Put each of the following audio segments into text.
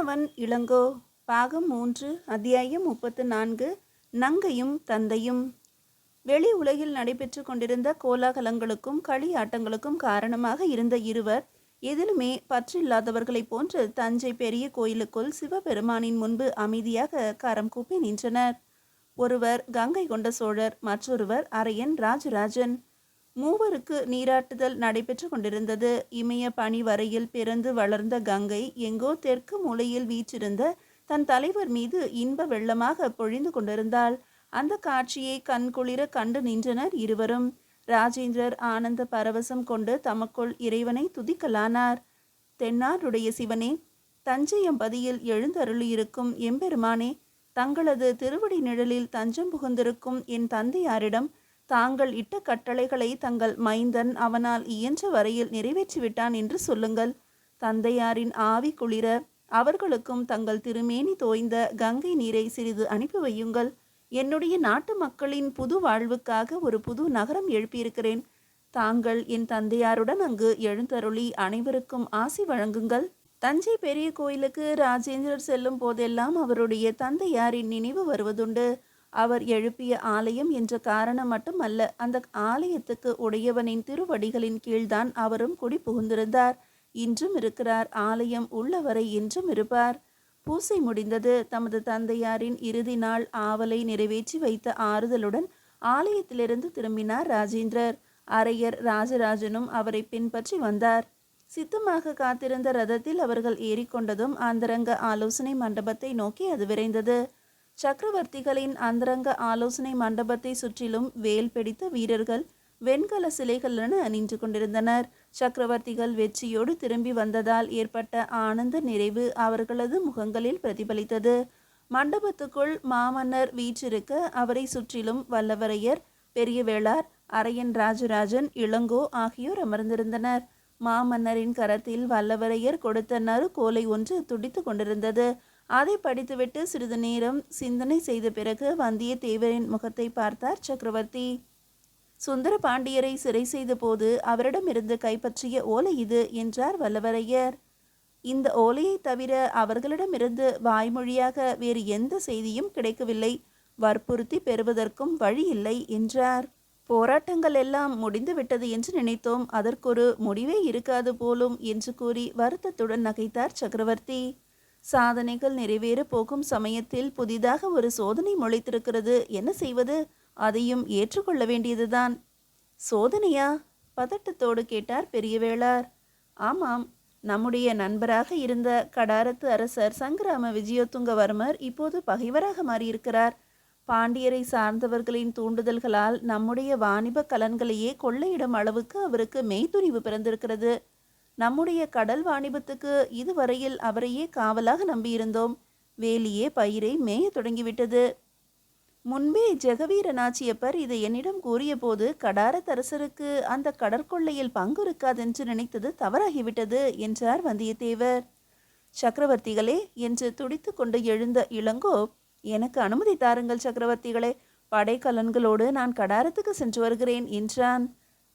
சின்னவன் இளங்கோ. பாகம் 3, அத்தியாயம் 34. நங்கையும் தந்தையும். வெளி உலகில் நடைபெற்று கொண்டிருந்த கோலாகலங்களுக்கும் களியாட்டங்களுக்கும் காரணமாக இருந்த இருவர் எதிலுமே பற்றில்லாதவர்களைப் போன்று தஞ்சை பெரிய கோயிலுக்குள் சிவபெருமானின் முன்பு அமைதியாக கரம் கூப்பி நின்றனர். ஒருவர் கங்கை கொண்ட சோழர், மற்றொருவர் அரையன் ராஜராஜன். மூவருக்கு நீராட்டுதல் நடைபெற்று கொண்டிருந்தது. இமய பனி வரையில் பிறந்து வளர்ந்த கங்கை எங்கோ தெற்கு மூலையில் வீற்றிருந்த தன் தலைவர் மீது இன்ப வெள்ளமாக பொழிந்து கொண்டிருந்தாள். அந்த காட்சியை கண்குளிர கண்டு நின்றனர் இருவரும். ராஜேந்திரர் ஆனந்த பரவசம் கொண்டு தமக்குள் இறைவனை துதிக்கலானார். தென்னாடுடைய சிவனே, தஞ்சையம்பதியில் எழுந்தருளியிருக்கும் எம்பெருமானே, தங்களது திருவடி நிழலில் தஞ்சம் புகுந்திருக்கும் என் தந்தையாரிடம் தாங்கள் இட்ட கட்டளைகளை தங்கள் மைந்தன் அவனால் இயன்ற வரையில் நிறைவேற்றிவிட்டான் என்று சொல்லுங்கள். தந்தையாரின் ஆவி குளிர அவர்களுக்கும் தங்கள் திருமேனி தோய்ந்த கங்கை நீரை சிறிது அனுப்பி வையுங்கள். என்னுடைய நாட்டு மக்களின் புது வாழ்வுக்காக ஒரு புது நகரம் எழுப்பியிருக்கிறேன். தாங்கள் என் தந்தையாருடன் அங்கு எழுந்தருளி அனைவருக்கும் ஆசி வழங்குங்கள். தஞ்சை பெரிய கோயிலுக்கு ராஜேந்திரர் செல்லும் போதெல்லாம் அவருடைய தந்தையாரின் நினைவு வருவதுண்டு. அவர் எழுப்பிய ஆலயம் என்ற காரணம் மட்டுமல்ல, அந்த ஆலயத்துக்கு உடையவனின் திருவடிகளின் கீழ்தான் அவரும் குடி புகுந்திருந்தார். இன்றும் இருக்கிறார். ஆலயம் உள்ளவரை என்றும் இருப்பார். பூசை முடிந்தது. தமது தந்தையாரின் இறுதி நாள் ஆவலை நிறைவேற்றி வைத்த ஆறுதலுடன் ஆலயத்திலிருந்து திரும்பினார் ராஜேந்திரர். அரையர் ராஜராஜனும் அவரை பின்பற்றி வந்தார். சித்தமாக காத்திருந்த ரதத்தில் அவர்கள் ஏறிக்கொண்டதும் அந்தரங்க ஆலோசனை மண்டபத்தை நோக்கி அது விரைந்தது. சக்கரவர்த்திகளின் அந்தரங்க ஆலோசனை மண்டபத்தை சுற்றிலும் வேல் பிடித்த வீரர்கள் வெண்கல சிலைகளென நின்று கொண்டிருந்தனர். சக்கரவர்த்திகள் வெற்றியோடு திரும்பி வந்ததால் ஏற்பட்ட ஆனந்த நிறைவு அவர்களது முகங்களில் பிரதிபலித்தது. மண்டபத்துக்குள் மாமன்னர் வீற்றிருக்க அவரை சுற்றிலும் வல்லவரையர், பெரிய வேளார், அரையன் ராஜராஜன், இளங்கோ ஆகியோர் அமர்ந்திருந்தனர். மாமன்னரின் கரத்தில் வல்லவரையர் கொடுத்த நறு கோலை ஒன்று துடித்து கொண்டிருந்தது. அதை படித்துவிட்டு சிறிது நேரம் சிந்தனை செய்த பிறகு வந்தியத்தேவரின் முகத்தை பார்த்தார் சக்கரவர்த்தி. சுந்தர பாண்டியரை சிறை செய்த போது அவரிடமிருந்து கைப்பற்றிய ஓலை இது என்றார் வல்லவரையர். இந்த ஓலையை தவிர அவர்களிடமிருந்து வாய்மொழியாக வேறு எந்த செய்தியும் கிடைக்கவில்லை. வற்புறுத்தி பெறுவதற்கும் வழி இல்லை என்றார். போராட்டங்கள் எல்லாம் முடிந்துவிட்டது என்று நினைத்தோம். அதற்கொரு முடிவே இருக்காது போலும் என்று கூறி வருத்தத்துடன் நகைத்தார் சக்கரவர்த்தி. சாதனைகள் நிறைவேற போகும் சமயத்தில் புதிதாக ஒரு சோதனை முளைத்திருக்கிறது. என்ன செய்வது? அதையும் ஏற்றுக்கொள்ள வேண்டியதுதான். சோதனையா? பதட்டத்தோடு கேட்டார் பெரியவேளார். ஆமாம், நம்முடைய நண்பராக இருந்த கடாரத்து அரசர் சங்கிராம விஜயோத்துங்கவர்மர் இப்போது பகைவராக மாறியிருக்கிறார். பாண்டியரை சார்ந்தவர்களின் தூண்டுதல்களால் நம்முடைய வாணிப கலன்களையே கொள்ளையிடும் அளவுக்கு அவருக்கு மெய்துணிவு பிறந்திருக்கிறது. நம்முடைய கடல் வாணிபத்துக்கு இதுவரையில் அவரையே காவலாக நம்பியிருந்தோம். வேலியே பயிரை மேய தொடங்கிவிட்டது. முன்பே ஜெகவீர நாச்சியப்பர் இதை என்னிடம் கூறிய போது கடாரத்தரசருக்கு அந்த கடற்கொள்ளையில் பங்கு இருக்காதென்று நினைத்தது தவறாகிவிட்டது என்றார் வந்தியத்தேவர். சக்கரவர்த்திகளே என்று துடித்து கொண்டு எழுந்த இளங்கோ, எனக்கு அனுமதி தாருங்கள் சக்கரவர்த்திகளே, படைக்கலன்களோடு நான் கடாரத்துக்கு சென்று வருகிறேன் என்றான்.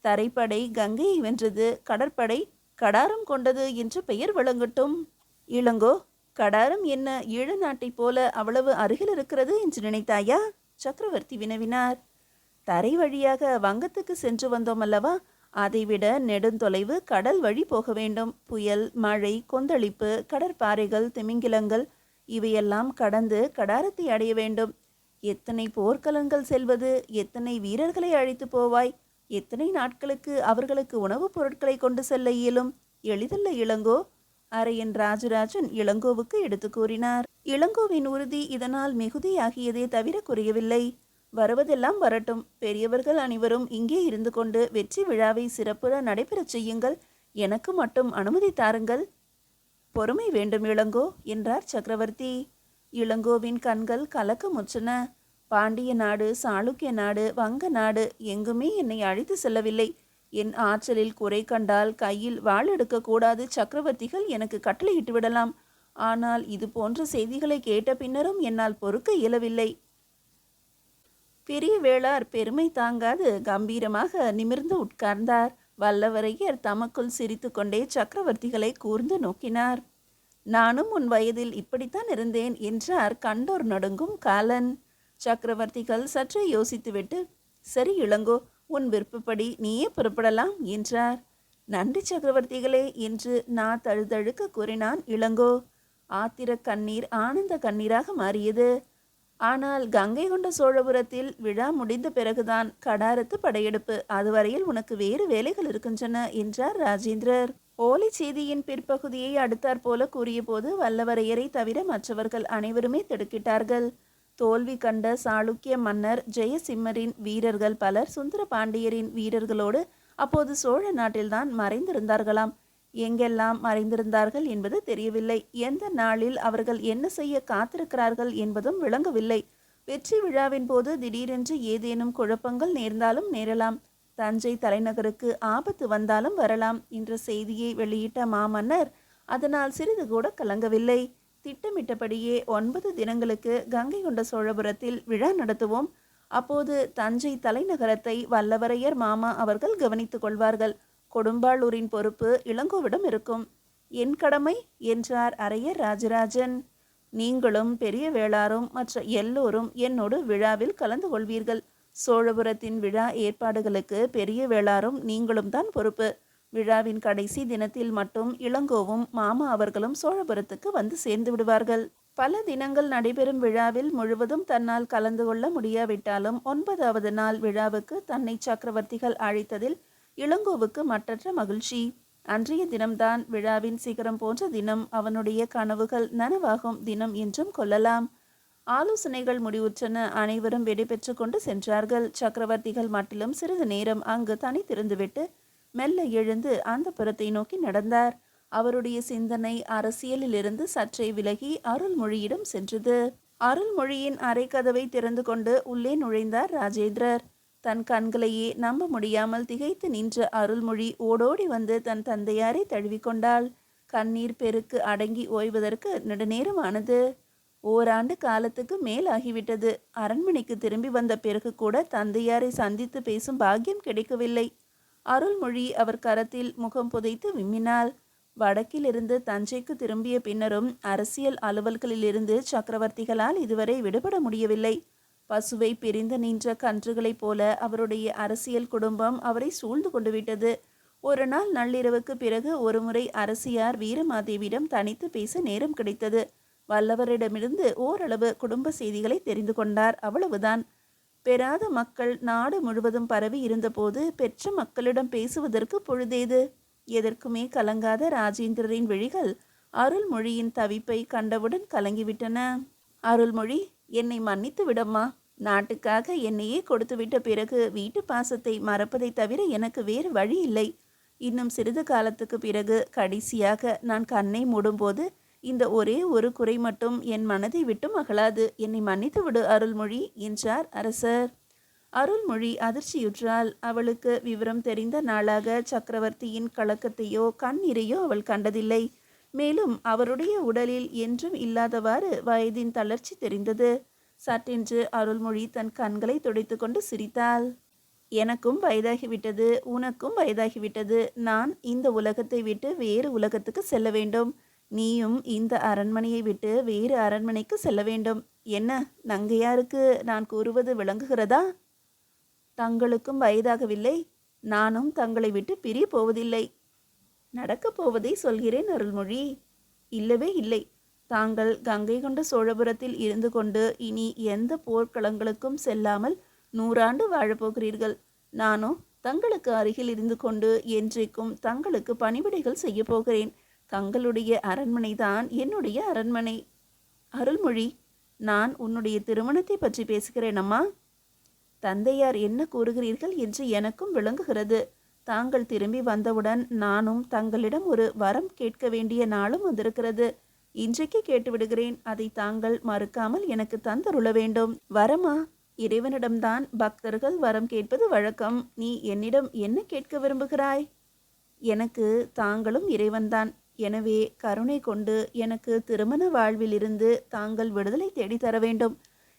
தரைப்படை கங்கையை வென்றது, கடற்படை கடாரம் கொண்டது என்று பெயர் வழங்கட்டும். இளங்கோ, கடாரம் என்ன ஈழ நாட்டைப் போல அவ்வளவு அருகில் இருக்கிறது என்று நினைத்தாயா? சக்கரவர்த்தி வினவினார். தரை வழியாக வங்கத்துக்கு சென்று வந்தோம் அல்லவா? அதைவிட நெடுந்தொலைவு கடல் வழி போக வேண்டும். புயல், மழை, கொந்தளிப்பு, கடற்பாறைகள், திமிங்கிலங்கள் இவையெல்லாம் கடந்து கடாரத்தை அடைய வேண்டும். எத்தனை போர்க்கலன்கள் செல்வது? எத்தனை வீரர்களை அழைத்து போவாய்? எத்தனை நாட்களுக்கு அவர்களுக்கு உணவுப் பொருட்களை கொண்டு செல்ல இயலும்? எளிதல்ல இளங்கோ. அரையன் ராஜராஜன் இளங்கோவுக்கு எடுத்து கூறினார். இளங்கோவின் உறுதி இதனால் மிகுதியாகியதே தவிர குறையவில்லை. வருவதெல்லாம் வரட்டும். பெரியவர்கள் அனைவரும் இங்கே இருந்து கொண்டு வெற்றி விழாவை சிறப்புற நடைபெறச் செய்யுங்கள். எனக்கு மட்டும் அனுமதி தாருங்கள். பொறுமை வேண்டும் இளங்கோ என்றார் சக்கரவர்த்தி. இளங்கோவின் கண்கள் கலக்கமுற்றன. பாண்டிய நாடு, சாளுக்கிய நாடு, வங்க நாடு எங்குமே என்னை அழைத்து செல்லவில்லை. என் ஆற்றலில் குறை கண்டால் கையில் வாள் எடுக்கக்கூடாது. சக்கரவர்த்திகள் எனக்கு கட்டளையிட்டு விடலாம். ஆனால் இது போன்ற செய்திகளை கேட்ட பின்னரும் என்னால் பொறுக்க இயலவில்லை. பெரிய வேளார் பெருமை தாங்காது கம்பீரமாக நிமிர்ந்து உட்கார்ந்தார். வல்லவரையர் தமக்குள் சிரித்து கொண்டே சக்கரவர்த்திகளை கூர்ந்து நோக்கினார். நானும் உன் வயதில் இப்படித்தான் இருந்தேன் என்றார் கண்டோர் நடுங்கும் காலன். சக்கரவர்த்திகள் சற்றே யோசித்துவிட்டு, சரி இளங்கோ, உன் விருப்பப்படி நீயே புறப்படலாம் என்றார். நன்றி சக்கரவர்த்திகளே என்று நான் தழுதழுக்க கூறினான் இளங்கோ. ஆத்திர கண்ணீர் ஆனந்த கண்ணீராக மாறியது. ஆனால் கங்கை கொண்ட சோழபுரத்தில் விழா முடிந்த பிறகுதான் கடாரத்து படையெடுப்பு. அதுவரையில் உனக்கு வேறு வேலைகள் இருக்கின்றன என்றார் ராஜேந்திரர். ஓலை செய்தியின் பிற்பகுதியை அடுத்தாற் போல கூறிய போது வல்லவரையரை தவிர மற்றவர்கள் அனைவருமே திடுக்கிட்டார்கள். தோல்வி கண்ட சாளுக்கிய மன்னர் ஜெயசிம்மரின் வீரர்கள் பலர் சுந்தர பாண்டியரின் வீரர்களோடு அப்போது சோழ நாட்டில்தான் மறைந்திருந்தார்களாம். எங்கெல்லாம் மறைந்திருந்தார்கள் என்பது தெரியவில்லை. எந்த நாளில் அவர்கள் என்ன செய்ய காத்திருக்கிறார்கள் என்பதும் விளங்கவில்லை. வெற்றி விழாவின் போது திடீரென்று ஏதேனும் குழப்பங்கள் நேர்ந்தாலும் நேரலாம். தஞ்சை தலைநகருக்கு ஆபத்து வந்தாலும் வரலாம் என்ற செய்தியை வெளியிட்ட மாமன்னர் அதனால் சிறிது கூட கலங்கவில்லை. திட்டமிட்டபடியே 9 தினங்களுக்கு கங்கை கொண்ட சோழபுரத்தில் விழா நடத்துவோம். அப்போது தஞ்சை தலைநகரத்தை வல்லவரையர் மாமா அவர்கள் கவனித்துக் கொள்வார்கள். கொடும்பாளூரின் பொறுப்பு இளங்கோவிடம் இருக்கும். என் கடமை என்றார் அரையர் ராஜராஜன். நீங்களும் பெரிய வேளாரும் மற்ற எல்லோரும் என்னோடு விழாவில் கலந்து கொள்வீர்கள். சோழபுரத்தின் விழா ஏற்பாடுகளுக்கு பெரிய வேளாரும் நீங்களும் தான் பொறுப்பு. விழாவின் கடைசி தினத்தில் மட்டும் இளங்கோவும் மாமா அவர்களும் சோழபுரத்துக்கு வந்து சேர்ந்து விடுவார்கள். பல தினங்கள் நடைபெறும் விழாவில் முழுவதும் தன்னால் கலந்து கொள்ள முடியாவிட்டாலும் 9வது நாள் விழாவுக்கு தன்னை சக்கரவர்த்திகள் அழைத்ததில் இளங்கோவுக்கு மற்றற்ற மகிழ்ச்சி. அன்றைய தினம்தான் விழாவின் சிகரம் போன்ற தினம், அவனுடைய கனவுகள் நனவாகும் தினம் என்றும் கொள்ளலாம். ஆலோசனைகள் முடிவுற்றன. அனைவரும் விடைபெற்று கொண்டு சென்றார்கள். சக்கரவர்த்திகள் மட்டிலும் சிறிது நேரம் அங்கு தனித்திருந்துவிட்டு மெல்ல எழுந்து அந்த புறத்தை நோக்கி நடந்தார். அவருடைய சிந்தனை அரசியலிலிருந்து சற்றே விலகி அருள்மொழியிடம் சென்றது. அருள்மொழியின் அரைக்கதவை திறந்து கொண்டு உள்ளே நுழைந்தார் ராஜேந்திரர். தன் கண்களையே நம்ப முடியாமல் திகைத்து நின்ற அருள்மொழி ஓடோடி வந்து தன் தந்தையாரை தழுவிக்கொண்டாள். கண்ணீர் பெருக்கு அடங்கி ஓய்வதற்கு நெடுநேரமானது. ஓராண்டு காலத்துக்கு மேல் ஆகிவிட்டது. அரண்மனைக்கு திரும்பி வந்த பிறகு கூட தந்தையாரை சந்தித்து பேசும் பாக்கியம் கிடைக்கவில்லை. அருள்மொழி அவர் கரத்தில் முகம் புதைத்து விம்மினாள். வடக்கிலிருந்து தஞ்சைக்கு திரும்பிய பின்னரும் அரசியல் அலுவல்களிலிருந்து சக்கரவர்த்திகளால் இதுவரை விடுபட முடியவில்லை. பசுவை பிரிந்து நின்ற கன்றுகளைப் போல அவருடைய அரசியல் குடும்பம் அவரை சூழ்ந்து கொண்டு விட்டது. ஒரு நாள் நள்ளிரவுக்கு பிறகு ஒருமுறை அரசியார் வீரமாதேவியிடம் தனித்து பேச நேரம் கிடைத்தது. வல்லவரிடமிருந்து ஓரளவு குடும்ப செய்திகளை தெரிந்து கொண்டார். அவ்வளவுதான். பெறாத மக்கள் நாடு முழுவதும் பரவி இருந்தபோது பெற்ற மக்களிடம் பேசுவதற்கு பொழுதேது? எதற்குமே கலங்காத ராஜேந்திரரின் விழிகள் அருள்மொழியின் தவிப்பை கண்டவுடன் கலங்கிவிட்டன. அருள்மொழி, என்னை மன்னித்து விடம்மா. நாட்டுக்காக என்னையே கொடுத்துவிட்ட பிறகு வீட்டு பாசத்தை மறப்பதை தவிர எனக்கு வேறு வழி இல்லை. இன்னும் சிறிது காலத்துக்கு பிறகு கடைசியாக நான் கண்ணை மூடும்போது இந்த ஒரே ஒரு குறை மட்டும் என் மனதை விட்டும் அகலாது. என்னை மன்னித்து விடு அருள்மொழி என்றார் அரசர். அருள்மொழி அதிர்ச்சியுற்றாள். அவளுக்கு விவரம் தெரிந்த நாளாக சக்கரவர்த்தியின் கலக்கத்தையோ கண்ணீரையோ அவள் கண்டதில்லை. மேலும் அவருடைய உடலில் என்றும் இல்லாதவாறு வயதின் தளர்ச்சி தெரிந்தது. சட்டென்று அருள்மொழி தன் கண்களை துடைத்து கொண்டு சிரித்தாள். எனக்கும் வயதாகிவிட்டது, உனக்கும் வயதாகிவிட்டது. நான் இந்த உலகத்தை விட்டு வேறு உலகத்துக்கு செல்ல வேண்டும். நீயும் இந்த அரண்மனையை விட்டு வேறு அரண்மனைக்கு செல்ல வேண்டும். என்ன நங்கையாருக்கு நான் கூறுவது விளங்குகிறதா? தங்களுக்கும் வயதாகவில்லை, நானும் தங்களை விட்டு பிரிய போவதில்லை. நடக்கப் போவதை சொல்கிறேன் அருள்மொழி. இல்லவே இல்லை. தாங்கள் கங்கை கொண்ட சோழபுரத்தில் இருந்து கொண்டு இனி எந்த போர்க்களங்களுக்கும் செல்லாமல் 100 ஆண்டு வாழப்போகிறீர்கள். நானோ தங்களுக்கு அருகில் இருந்து கொண்டு என்றைக்கும் தங்களுக்கு பணிவிடைகள் செய்ய போகிறேன். தங்களுடைய அரண்மனை தான் என்னுடைய அரண்மனை. அருள்மொழி, நான் உன்னுடைய திருமணத்தை பற்றி பேசுகிறேன் அம்மா. தந்தையார் என்ன கூறுகிறீர்கள் என்று எனக்கும் விளங்குகிறது. தாங்கள் திரும்பி வந்தவுடன் நானும் தங்களிடம் ஒரு வரம் கேட்க வேண்டிய நாளும் வந்திருக்கிறது. இன்றைக்கு கேட்டுவிடுகிறேன். அதை தாங்கள் மறுக்காமல் எனக்கு தந்தருள வேண்டும். வரமா? இறைவனிடம்தான் பக்தர்கள் வரம் கேட்பது வழக்கம். நீ என்னிடம் என்ன கேட்க விரும்புகிறாய்? எனக்கு தாங்களும் இறைவன்தான். எனவே கருணை கொண்டு எனக்கு திருமண வாழ்விலிருந்து தாங்கள் விடுதலை தேடி தர வேண்டும்.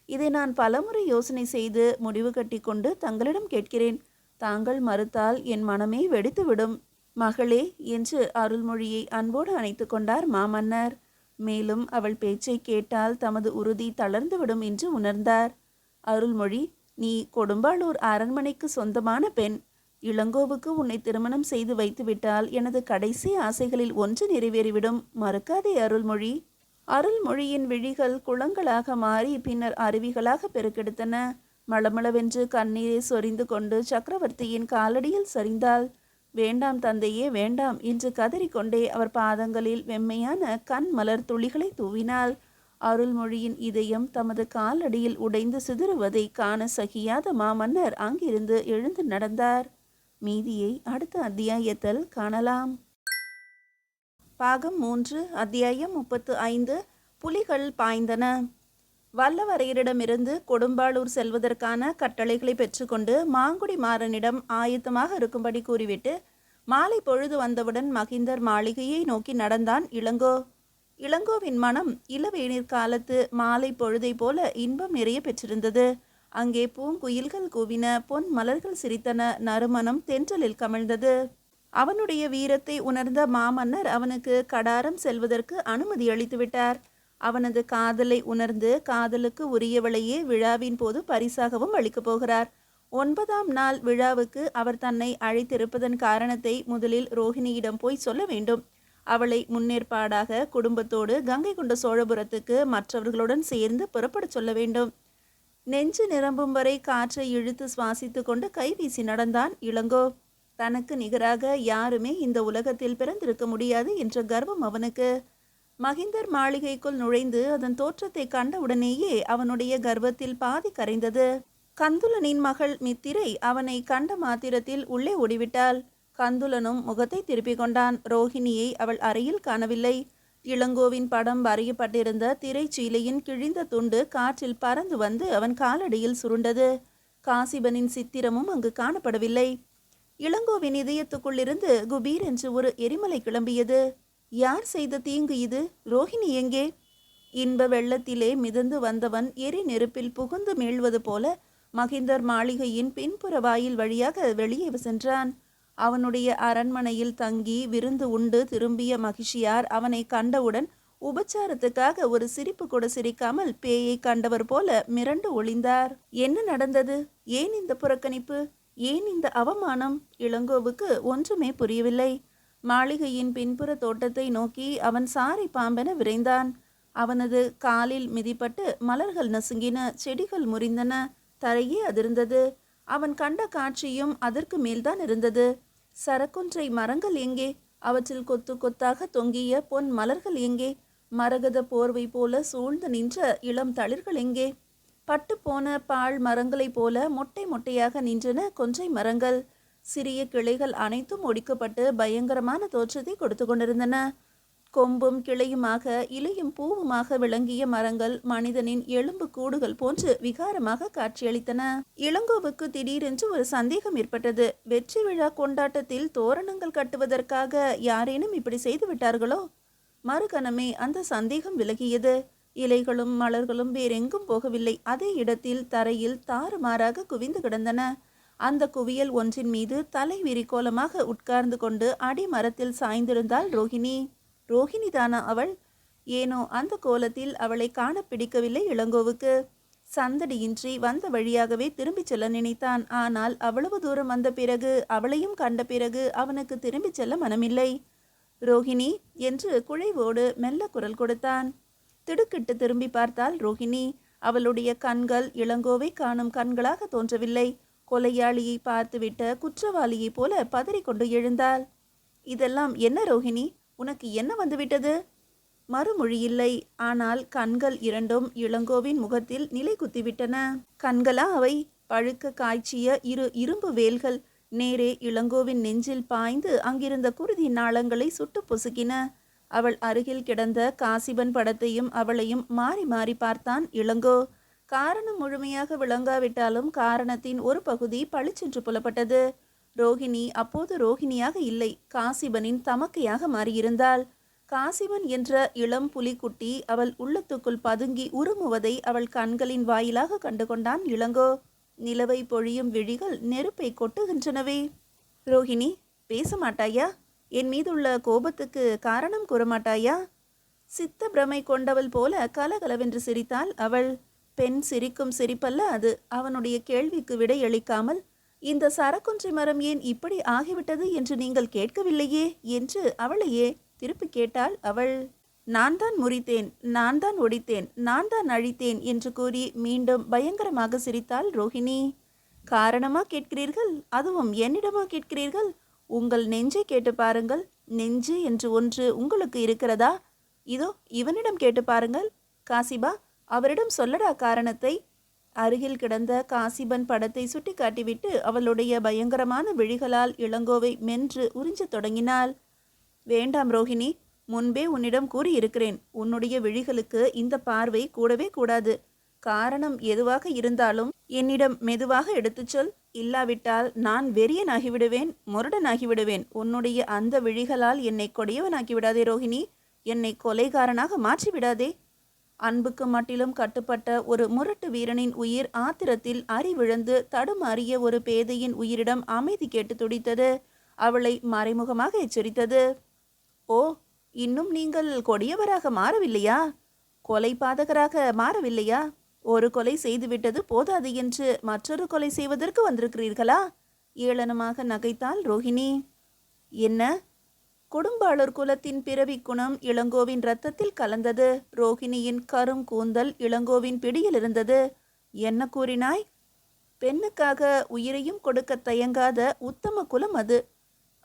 இதை நான் பலமுறை யோசனை செய்து முடிவு கட்டி கொண்டு தங்களிடம் கேட்கிறேன். தாங்கள் மறுத்தால் என் மனமே வெடித்துவிடும். மகளே என்று அருள்மொழியை அன்போடு அணைத்து கொண்டார் மாமன்னர். மேலும் அவள் பேச்சை கேட்டால் தமது உறுதி தளர்ந்துவிடும் என்று உணர்ந்தார். அருள்மொழி, நீ கொடும்பாளூர் அரண்மனைக்கு சொந்தமான பெண். இளங்கோவுக்கு உன்னை திருமணம் செய்து வைத்துவிட்டால் எனது கடைசி ஆசைகளில் ஒன்று நிறைவேறிவிடும். மறுக்காதே அருள்மொழி. அருள்மொழியின் விழிகள் குளங்களாக மாறி பின்னர் அருவிகளாக பெருக்கெடுத்தன. மளமளவென்று கண்ணீரை சொரிந்து கொண்டு சக்கரவர்த்தியின் காலடியில் சரிந்தாள். வேண்டாம் தந்தையே, வேண்டாம் என்று கதறிக்கொண்டே அவர் பாதங்களில் வெம்மையான கண் மலர் துளிகளை தூவினாள். அருள்மொழியின் இதயம் தமது காலடியில் உடைந்து சிதறுவதை காண சகியாத மாமன்னர் அங்கிருந்து எழுந்து நடந்தார். மீதியை அடுத்த அத்தியாயத்தில் காணலாம். பாகம் 3, அத்தியாயம் 35. புலிகள் பாய்ந்தன. வல்லவரையரிடமிருந்து கொடும்பாளூர் செல்வதற்கான கட்டளைகளை பெற்றுக்கொண்டு மாங்குடி மாறனிடம் ஆயத்தமாக இருக்கும்படி கூறிவிட்டு மாலை பொழுது வந்தவுடன் மகிந்தர் மாளிகையை நோக்கி நடந்தான் இளங்கோ. இளங்கோவின் மனம் இளவேநீர் காலத்து மாலை பொழுதை போல இன்பம் நிறைய பெற்றிருந்தது. அங்கே பூங்குயில்கள் கூவின, பொன் மலர்கள் சிரித்தன, நறுமணம் தென்றலில் கமிழ்ந்தது. அவனுடைய வீரத்தை உணர்ந்த மாமன்னர் அவனுக்கு கடாரம் செல்வதற்கு அனுமதி அளித்துவிட்டார். அவனது காதலை உணர்ந்து காதலுக்கு உரியவளையே விழாவின் போது பரிசாகவும் அளிக்கப் போகிறார். 9ஆம் நாள் விழாவுக்கு அவர் தன்னை அழைத்திருப்பதன் காரணத்தை முதலில் ரோஹிணியிடம் போய் சொல்ல வேண்டும். அவளை முன்னேற்பாடாக குடும்பத்தோடு கங்கை கொண்ட சோழபுரத்துக்கு மற்றவர்களுடன் சேர்ந்து புறப்பட சொல்ல வேண்டும். நெஞ்சு நிரம்பும் வரை காற்றை இழுத்து சுவாசித்து கொண்டு கைவீசி நடந்தான் இளங்கோ. தனக்கு நிகராக யாருமே இந்த உலகத்தில் பிறந்திருக்க முடியாது என்ற கர்வம் அவனுக்கு. மகிந்தர் மாளிகைக்குள் நுழைந்து அதன் தோற்றத்தை கண்டவுடனேயே அவனுடைய கர்வத்தில் பாதி கரைந்தது. கந்துலனின் மகள் மித்திரை அவனை கண்ட மாத்திரத்தில் உள்ளே ஓடிவிட்டாள். கந்துலனும் முகத்தை திருப்பிக் கொண்டான். ரோஹிணியை அவள் அறையில் காணவில்லை. இளங்கோவின் படம் வரையப்பட்டிருந்த திரைச்சீலையின் கிழிந்த துண்டு காற்றில் பறந்து வந்து அவன் காலடியில் சுருண்டது. காசிபனின் சித்திரமும் அங்கு காணப்படவில்லை. இளங்கோவின் இதயத்துக்குள்ளிருந்து குபீர் என்று ஒரு எரிமலை கிளம்பியது. யார் செய்த தீங்கு இது? ரோஹிணி எங்கே? இன்ப வெள்ளத்திலே மிதந்து வந்தவன் எரி நெருப்பில் புகுந்து மீழ்வது போல மகிந்தர் மாளிகையின் பின்புற வாயில் வழியாக வெளியே சென்றான். அவனுடைய அரண்மனையில் தங்கி விருந்து உண்டு திரும்பிய மகிழ்ச்சியார் அவனை கண்டவுடன் உபச்சாரத்துக்காக ஒரு சிரிப்பு கூட சிரிக்காமல் பேயை கண்டவர் போல மிரண்டு ஒளிந்தார். என்ன நடந்தது? ஏன் இந்த புறக்கணிப்பு? ஏன் இந்த அவமானம்? இளங்கோவுக்கு ஒன்றுமே புரியவில்லை. மாளிகையின் பின்புற தோட்டத்தை நோக்கி அவன் சாரி பாம்பென விரைந்தான். அவனது காலில் மிதிப்பட்டு மலர்கள் நசுங்கின, செடிகள் முறிந்தன, தரையே அதிர்ந்தது. அவன் கண்ட காட்சியும் அதற்கு மேல்தான் இருந்தது. சரக்குன்றை மரங்கள் எங்கே? அவற்றில் கொத்து கொத்தாக தொங்கிய பொன் மலர்கள் எங்கே? மரகத போர்வை போல சூழ்ந்து நின்ற இளம் தளிர்கள் எங்கே? பட்டுப்போன பால் மரங்களைப் போல மொட்டை மொட்டையாக நின்றன கொன்றை மரங்கள். சிறிய கிளைகள் அனைத்தும் ஒடிக்கப்பட்டு பயங்கரமான தோற்றத்தை கொடுத்து கொண்டிருந்தன. கொம்பும் கிளையுமாக இலையும் பூவுமாக விளங்கிய மரங்கள் மனிதனின் எலும்பு கூடுகள் போன்று விகாரமாக காட்சியளித்தன. இளங்கோவுக்கு திடீரென்று ஒரு சந்தேகம் ஏற்பட்டது. வெற்றி விழா கொண்டாட்டத்தில் தோரணங்கள் கட்டுவதற்காக யாரேனும் இப்படி செய்து விட்டார்களோ? மறுகணமே அந்த சந்தேகம் விலகியது. இலைகளும் மலர்களும் வேறெங்கும் போகவில்லை. அதே இடத்தில் தரையில் தாறுமாறாக குவிந்து கிடந்தன. அந்த குவியல் ஒன்றின் மீது தலை விரிக்கோலமாக உட்கார்ந்து கொண்டு அடிமரத்தில் சாய்ந்திருந்தாள் ரோஹிணி. ரோஹிணி தானா அவள்? ஏனோ அந்த கோலத்தில் அவளை காண பிடிக்கவில்லை இளங்கோவுக்கு. சந்தடியின்றி வந்த வழியாகவே திரும்பி செல்ல நினைத்தான். ஆனால் அவ்வளவு தூரம் வந்த பிறகு, அவளையும் கண்ட பிறகு அவனுக்கு திரும்பி செல்ல மனமில்லை. ரோஹிணி என்று குழைவோடு மெல்ல குரல் கொடுத்தான். திடுக்கிட்டு திரும்பி பார்த்தாள் ரோஹிணி. அவளுடைய கண்கள் இளங்கோவை காணும் கண்களாக தோன்றவில்லை. கொலையாளியை பார்த்துவிட்ட குற்றவாளியை போல பதறிக்கொண்டு எழுந்தாள். இதெல்லாம் என்ன ரோஹிணி? உனக்கு என்ன வந்துவிட்டது? மறுமொழியில்லை. ஆனால் கண்கள் இரண்டும் இளங்கோவின் முகத்தில் நிலை குத்திவிட்டன. கண்களா அவை? பழுக்க காய்ச்சிய இரு இரும்பு வேல்கள் நேரே இளங்கோவின் நெஞ்சில் பாய்ந்து அங்கிருந்த குருதி நாளங்களை சுட்டு பொசுக்கின. அவள் அருகில் கிடந்த காசிபன் படத்தையும் அவளையும் மாறி மாறி பார்த்தான் இளங்கோ. காரணம் முழுமையாக விளங்காவிட்டாலும் காரணத்தின் ஒரு பகுதி பளிச்சென்று புலப்பட்டது. ரோஹிணி அப்போது ரோஹிணியாக இல்லை, காசிபனின் தமக்கையாக மாறியிருந்தாள். காசிபன் என்ற இளம் புலிக்குட்டி அவள் உள்ளத்துக்குள் பதுங்கி உருமுவதை அவள் கண்களின் வாயிலாக கண்டுகொண்டான் இளங்கோ. நிலவை பொழியும் விழிகள் நெருப்பை கொட்டுகின்றனவே. ரோஹிணி, பேச மாட்டாயா? என் மீதுள்ள கோபத்துக்கு காரணம் கூற மாட்டாயா? சித்த பிரமை கொண்டவள் போல கலகலவென்று சிரித்தாள் அவள். பெண் சிரிக்கும் சிரிப்பல்ல அது. அவனுடைய கேள்விக்கு விடையளிக்காமல், இந்த சரக்குன்றை மரம் ஏன் இப்படி ஆகிவிட்டது என்று நீங்கள் கேட்கவில்லையே என்று அவளையே திருப்பி கேட்டாள் அவள். நான் தான் முறித்தேன், நான் தான் ஒடித்தேன், நான் தான் அழித்தேன் என்று கூறி மீண்டும் பயங்கரமாக சிரித்தாள் ரோஹிணி. காரணமா கேட்கிறீர்கள்? அதுவும் என்னிடமா கேட்கிறீர்கள்? உங்கள் நெஞ்சை கேட்டு பாருங்கள். நெஞ்சு என்று ஒன்று உங்களுக்கு இருக்கிறதா? இதோ இவனிடம் கேட்டு பாருங்கள். காசிபா, அவரிடம் சொல்லடா காரணத்தை. அருகில் கிடந்த காசிபன் படத்தை சுட்டி காட்டிவிட்டு அவளுடைய பயங்கரமான விழிகளால் இளங்கோவை மென்று உறிஞ்சத் தொடங்கினாள். வேண்டாம் ரோஹிணி, முன்பே உன்னிடம் கூறியிருக்கிறேன், உன்னுடைய விழிகளுக்கு இந்த பார்வை கூடவே கூடாது. காரணம் எதுவாக இருந்தாலும் என்னிடம் மெதுவாக எடுத்துச் சொல். இல்லாவிட்டால் நான் வெறியனாகிவிடுவேன், முரடனாகிவிடுவேன். உன்னுடைய அந்த விழிகளால் என்னை கொடியவனாக்கிவிடாதே ரோஹிணி. என்னை கொலைகாரனாக மாற்றிவிடாதே. அன்புக்கு மட்டிலும் கட்டுப்பட்ட ஒரு முரட்டு வீரனின் உயிர் ஆத்திரத்தில் அறிவிழந்து தடுமாறிய ஒரு பேதையின் உயிரிடம் அமைதி கேட்டு துடித்தது. அவளை மறைமுகமாக எச்சரித்தது. ஓ, இன்னும் நீங்கள் கொடியவராக மாறவில்லையா? கொலை பாதகராக மாறவில்லையா? ஒரு கொலை செய்துவிட்டது போதாது என்று மற்றொரு கொலை செய்வதற்கு வந்திருக்கிறீர்களா? ஏளனமாக நகைத்தாள் ரோஹிணி. என்ன? கொடும்பாளூர் குலத்தின் பிறவி குணம் இளங்கோவின் இரத்தத்தில் கலந்தது. ரோஹிணியின் கரும் கூந்தல் இளங்கோவின் பிடியில் இருந்தது. என்ன கூறினாய்? பெண்ணுக்காக உயிரையும் கொடுக்க தயங்காத உத்தம குலம் அது.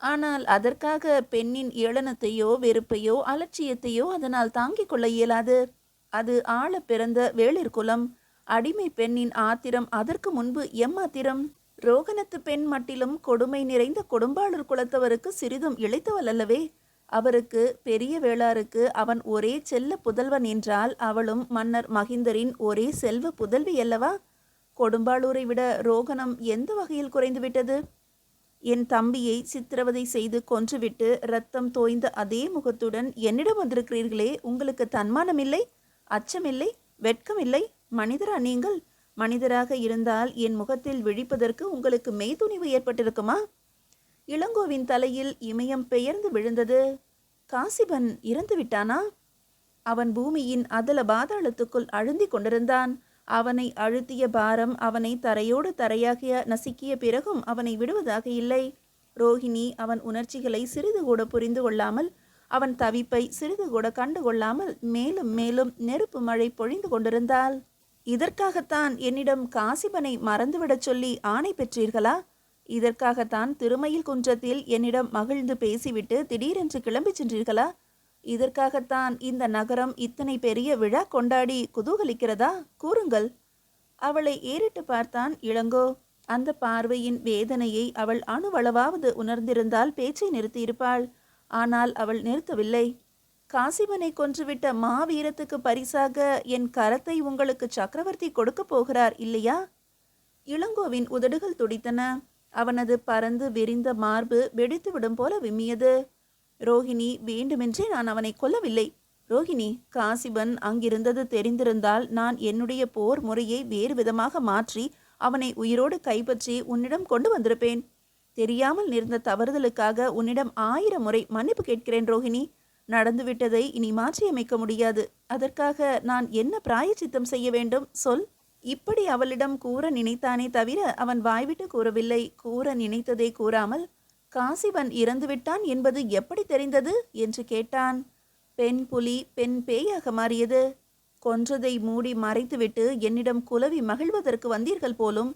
ஆனால் அதற்காக பெண்ணின் ஏளனத்தையோ வெறுப்பையோ அலட்சியத்தையோ அதனால் தாங்கிக் கொள்ள இயலாது. அது ஆள பிறந்த வேளிர் குலம். அடிமை பெண்ணின் ஆத்திரம் அதற்கு முன்பு எம்மாத்திரம்? ரோகணத்து பெண் மட்டிலும் கொடுமை நிறைந்த கொடும்பாளூர் குலத்தவருக்கு சிறிதும் இழைத்தவள் அல்லவே. அவருக்கு, பெரிய வேளாருக்கு அவன் ஒரே செல்ல புதல்வன் என்றால் அவளும் மன்னர் மகிந்தரின் ஒரே செல்வ புதல்வி அல்லவா? கொடும்பாளூரை விட ரோகணம் எந்த வகையில் குறைந்துவிட்டது? என் தம்பியை சித்திரவதை செய்து கொன்றுவிட்டு இரத்தம் தோய்ந்த அதே முகத்துடன் என்னிடம் வந்திருக்கிறீர்களே, உங்களுக்கு தன்மானமில்லை, அச்சமில்லை, வெட்கமில்லை? மனிதரா நீங்கள்? மனிதராக இருந்தால் என் முகத்தில் விழிப்பதற்கு உங்களுக்கு மெய்துணிவு ஏற்பட்டிருக்குமா? இளங்கோவின் தலையில் இமயம் பெயர்ந்து விழுந்தது. காசிபன் இறந்து விட்டானா? அவன் பூமியின் அதல பாதாளத்துக்குள் அழுந்தி கொண்டிருந்தான். அவனை அழுத்திய பாரம் அவனை தரையோடு தரையாக நசுக்கிய பிறகும் அவனை விடுவதாக இல்லை. ரோஹிணி அவன் உணர்ச்சிகளை சிறிது கூட புரிந்து கொள்ளாமல், அவன் தவிப்பை சிறிது கூட கண்டு கொள்ளாமல் மேலும் மேலும் நெருப்பு மழை பொழிந்து கொண்டிருந்தாள். இதற்காகத்தான் என்னிடம் காசிபனை மறந்துவிடச் சொல்லி ஆணை பெற்றீர்களா? இதற்காகத்தான் திருமயில் குன்றத்தில் என்னிடம் மகிழ்ந்து பேசிவிட்டு திடீரென்று கிளம்பி சென்றீர்களா? இதற்காகத்தான் இந்த நகரம் இத்தனை பெரிய விழா கொண்டாடி குதூகலிக்கிறதா? கூறுங்கள். அவளை ஏறிட்டு பார்த்தான் இளங்கோ. அந்த பார்வையின் வேதனையை அவள் அணுவளவாவது உணர்ந்திருந்தால் பேச்சை நிறுத்தியிருப்பாள். ஆனால் அவள் நிறுத்தவில்லை. காசிபனை கொன்றுவிட்ட மாவீரத்துக்கு பரிசாக என் கரத்தை உங்களுக்கு சக்கரவர்த்தி கொடுக்க போகிறார் இல்லையா? இளங்கோவின் உதடுகள் துடித்தன. அவனது பறந்து விரிந்த மார்பு வெடித்துவிடும் போல விம்மியது. ரோஹிணி, வேண்டுமென்றே நான் அவனை கொல்லவில்லை. ரோஹிணி, காசிபன் அங்கிருந்தது தெரிந்திருந்தால் நான் என்னுடைய போர் முறையை வேறு விதமாக மாற்றி அவனை உயிரோடு கைப்பற்றி உன்னிடம் கொண்டு வந்திருப்பேன். தெரியாமல் நேர்ந்த தவறுதலுக்காக உன்னிடம் 1000 முறை மன்னிப்பு கேட்கிறேன் ரோஹிணி. நடந்துவிட்டதை இனி மாற்றியமைக்க முடியாது. அதற்காக நான் என்ன பிராயச்சித்தம் செய்ய வேண்டும் சொல். இப்படி அவளிடம் கூற நினைத்தானே தவிர அவன் வாய்விட்டு கூறவில்லை. கூற நினைத்ததை கூறாமல், காசிபன் இறந்துவிட்டான் என்பது எப்படி தெரிந்தது என்று கேட்டான். பெண் புலி பெண் பேயாக மாறியது. கொன்றதை மூடி மறைத்துவிட்டு என்னிடம் குலவி மகிழ்வதற்கு வந்தீர்கள் போலும்.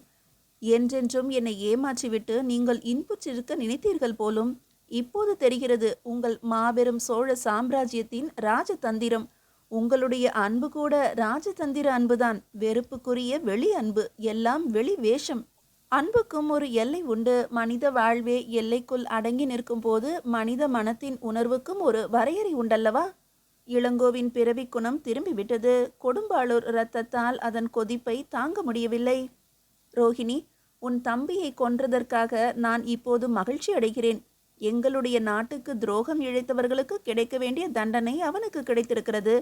என்றென்றும் என்னை ஏமாற்றிவிட்டு நீங்கள் இன்புற்றிருக்க நினைத்தீர்கள் போலும். இப்போது தெரிகிறது உங்கள் மாபெரும் சோழ சாம்ராஜ்யத்தின் ராஜதந்திரம். உங்களுடைய அன்பு கூட ராஜதந்திர அன்புதான். வெறுப்புக்குரிய வெளி அன்பு, எல்லாம் வெளி வேஷம். அன்புக்கும் ஒரு எல்லை உண்டு. மனித வாழ்வே எல்லைக்குள் அடங்கி நிற்கும் போது மனித மனத்தின் உணர்வுக்கும் ஒரு வரையறை உண்டல்லவா? இளங்கோவின் பிறவி குணம் திரும்பிவிட்டது. கொடும்பாளூர் இரத்தத்தால் அதன் கொதிப்பை தாங்க முடியவில்லை. ரோஹிணி, உன் தம்பியை கொன்றதற்காக நான் இப்போது மகிழ்ச்சி அடைகிறேன். எங்களுடைய நாட்டுக்கு துரோகம் இழைத்தவர்களுக்கு கிடைக்க வேண்டிய தண்டனை அவனுக்கு கிடைத்திருக்கிறது.